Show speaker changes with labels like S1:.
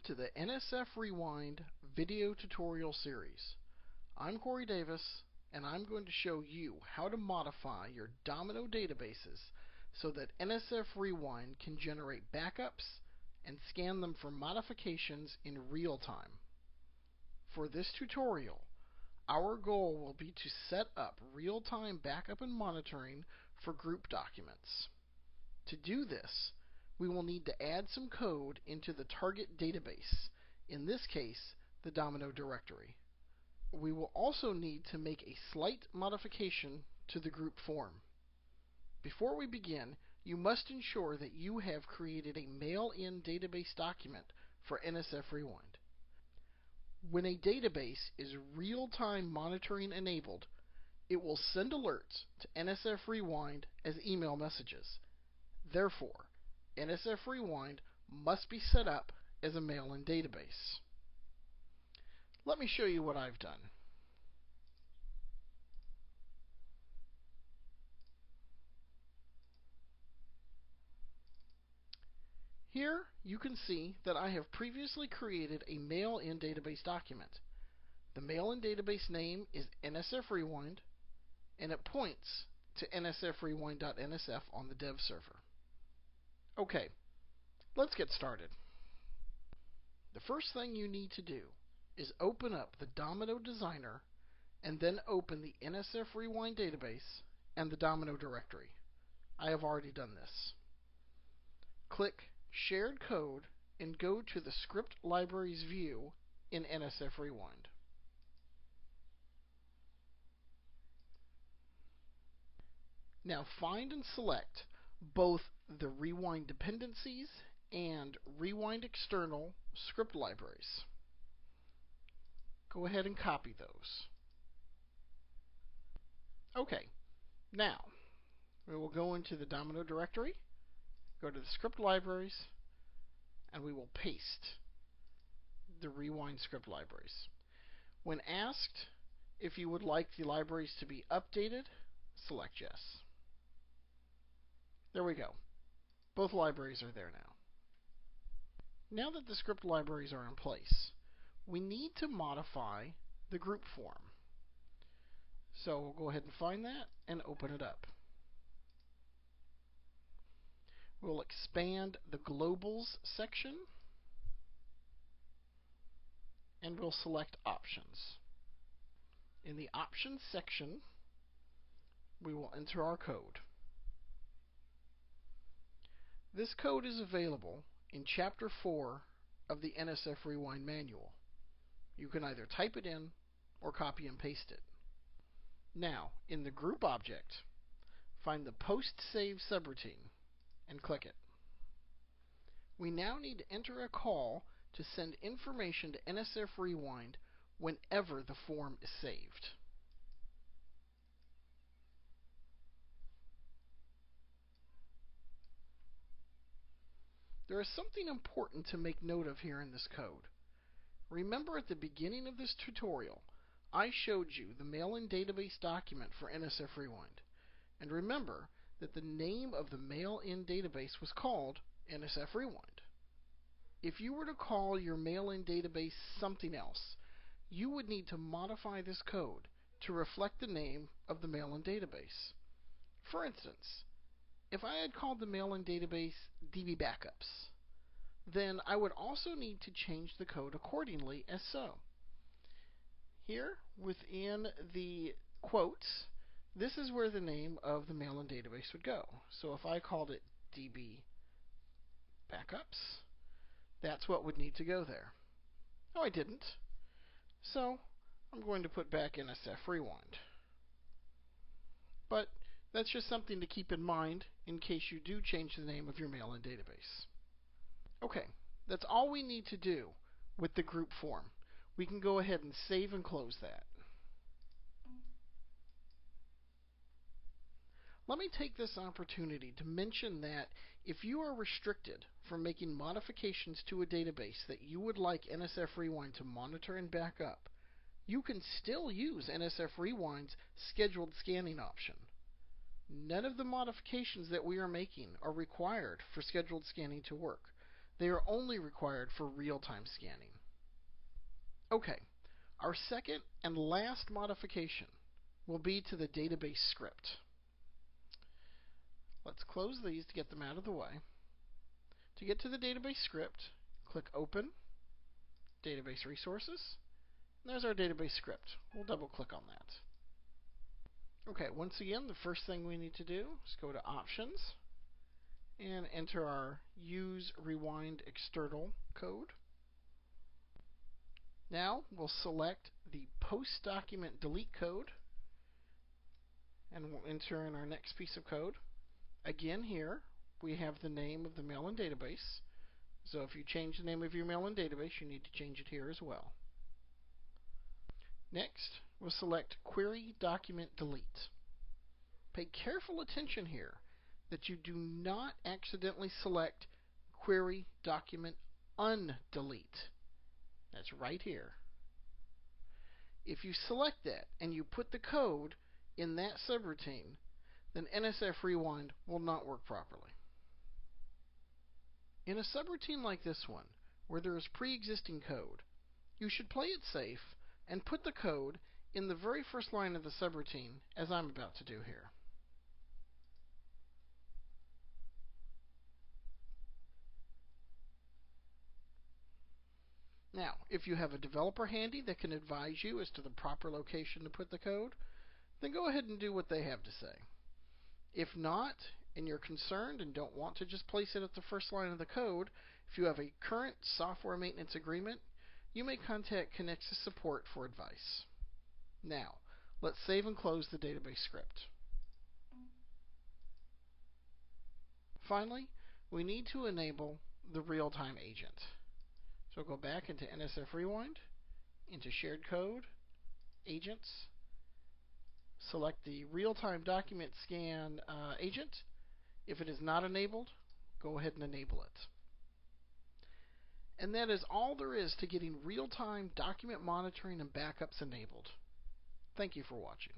S1: to the nsfRewind video tutorial series. I'm Corey Davis, and I'm going to show you how to modify your domino databases so that nsfRewind can generate backups and scan them for modifications in real time. For this tutorial, our goal will be to set up real-time backup and monitoring for group documents. To do this, we will need to add some code into the target database, in this case, the domino directory. We will also need to make a slight modification to the group form. Before we begin, you must ensure that you have created a mail-in database document for nsfRewind. When a database is real-time monitoring enabled, it will send alerts to nsfRewind as email messages. Therefore, nsfRewind must be set up as a mail-in database. Let me show you what I've done. Here you can see that I have previously created a mail-in database document. The mail-in database name is nsfRewind, and it points to nsfRewind.nsf on the dev server. Okay, let's get started. The first thing you need to do is open up the Domino Designer and then open the nsfRewind database and the Domino directory. I have already done this. Click Shared Code and go to the Script Libraries view in nsfRewind. Now find and select both the Rewind dependencies and Rewind external script libraries. Go ahead and copy those. Okay, now we will go into the Domino directory, go to the script libraries, and we will paste the Rewind script libraries. When asked if you would like the libraries to be updated, select yes. There we go. Both libraries are there now. Now that the script libraries are in place, we need to modify the group form. So we'll go ahead and find that and open it up. We'll expand the Globals section, and we'll select Options. In the Options section, we will enter our code. This code is available in Chapter 4 of the nsfRewind manual. You can either type it in or copy and paste it. Now, in the group object, find the post-save subroutine and click it. We now need to enter a call to send information to nsfRewind whenever the form is saved. There is something important to make note of here in this code. Remember at the beginning of this tutorial, I showed you the mail-in database document for nsfRewind. And remember that the name of the mail-in database was called nsfRewind. If you were to call your mail-in database something else, you would need to modify this code to reflect the name of the mail-in database. For instance, if I had called the mail-in database DB Backups, then I would also need to change the code accordingly as so. Here, within the quotes, this is where the name of the mail-in database would go. So if I called it DB Backups, that's what would need to go there. No, I didn't. So I'm going to put back nsfRewind. But that's just something to keep in mind in case you do change the name of your mail-in database. Okay, that's all we need to do with the group form. We can go ahead and save and close that. Let me take this opportunity to mention that if you are restricted from making modifications to a database that you would like nsfRewind to monitor and back up, you can still use nsfRewind's scheduled scanning option. None of the modifications that we are making are required for scheduled scanning to work. They are only required for real-time scanning. Okay, our second and last modification will be to the database script. Let's close these to get them out of the way. To get to the database script, click Open, Database Resources, and there's our database script. We'll double click on that. Okay, once again, the first thing we need to do is go to Options and enter our Use Rewind External code. Now we'll select the Post Document Delete code and we'll enter in our next piece of code. Again, here we have the name of the mail-in database. So if you change the name of your mail-in database, you need to change it here as well. Next, we'll select Query Document Delete. Pay careful attention here that you do not accidentally select Query Document Undelete. That's right here. If you select that and you put the code in that subroutine, then nsfRewind will not work properly. In a subroutine like this one, where there is pre-existing code, you should play it safe and put the code in the very first line of the subroutine, as I'm about to do here. Now, if you have a developer handy that can advise you as to the proper location to put the code, then go ahead and do what they have to say. If not, and you're concerned and don't want to just place it at the first line of the code, if you have a current software maintenance agreement, you may contact Connexus support for advice. Now, let's save and close the database script. Finally, we need to enable the real-time agent. So go back into nsfRewind, into Shared Code, Agents, select the real-time document scan agent. If it is not enabled, go ahead and enable it. And that is all there is to getting real-time document monitoring and backups enabled. Thank you for watching.